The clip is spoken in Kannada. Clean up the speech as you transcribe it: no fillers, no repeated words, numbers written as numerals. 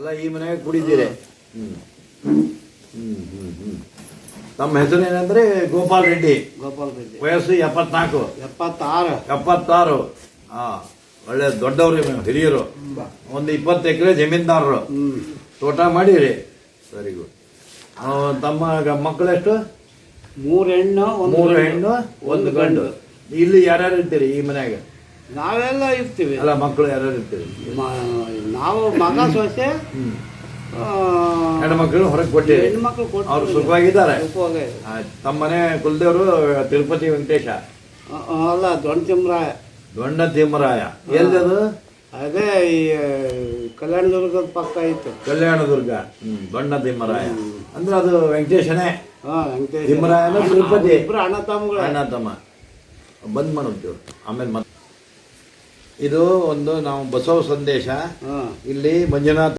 ಅಲ್ಲ ಈ ಮನೆಗೆ ಕುಡಿತೀರಿ. ಹ್ಮ್ ಹ್ಮ್ ಹ್ಮ್ ಹ್ಮ್ ತಮ್ಮ ಹೆಸರು ಏನಂದ್ರೆ ಗೋಪಾಲ್ ರೆಡ್ಡಿ. ಗೋಪಾಲ್ ರೆಡ್ಡಿ. ವಯಸ್ಸು 74. 76. 76. ಒಳ್ಳೆ ದೊಡ್ಡವ್ರಿ ನೀವು, ಹಿರಿಯರು. ಒಂದು 20 ಎಕರೆ ಜಮೀನ್ದಾರರು. ತೋಟ ಮಾಡಿರಿ. Very good. ತಮ್ಮ ಮಕ್ಕಳೆಷ್ಟು? 3 ಹೆಣ್ಣು 3 ಹೆಣ್ಣು 1 ಗಂಡು. ಇಲ್ಲಿ ಯಾರ್ಯಾರು ಇರ್ತೀರಿ ಈ ಮನ್ಯಾಗ? ನಾವೆಲ್ಲ ಇರ್ತೀವಿ. ಅಲ್ಲ ಮಕ್ಕಳು ಯಾರ್ಯಾರು ಇರ್ತೀರಿ? ನಾವು ಮಗ ಸೊಸೆ. ಹೆಣ್ಮಕ್ಳು ಹೊರಗೆ ಕೊಟ್ಟಿರಿ. ಹೆಣ್ಮಕ್ಳು ಅವ್ರು ಸುಖವಾಗಿದ್ದಾರೆ. ಸುಖವಾಗಿ. ತಮ್ಮ ಮನೆ ಕುಲದೇವರು ತಿರುಪತಿ ವೆಂಕಟೇಶ. ಅಲ್ಲ ದೊಡ್ಡ ತಿಮ್ಮರಾಯ. ದೊಡ್ಡ ತಿಮ್ಮರಾಯ ಎಲ್ಲಿ ಅದು? ಅದೇ ಈ ಕಲ್ಯಾಣದುರ್ಗದ ಪಕ್ಕ ಇತ್ತು. ಕಲ್ಯಾಣದುರ್ಗ. ದೊಡ್ಡ ತಿಮ್ಮರಾಯ ಅಂದ್ರೆ ಅದು ವೆಂಕಟೇಶನೇ. ವೆಂಕಟೇಶ. ತಿಮ್ಮರಾಯನ ತಿರುಪತಿ. ಇಬ್ರು ಅಣ್ಣ ತಮ್ಮಗಳು. ಅಣ್ಣ ತಮ್ಮ. ಬಂದ್ ಮಾಡೋದು ಆಮೇಲೆ ಮತ್ತೆ ಇದು ಒಂದು ನಾವು ಬಸವ ಸಂದೇಶ. ಇಲ್ಲಿ ಮಂಜುನಾಥ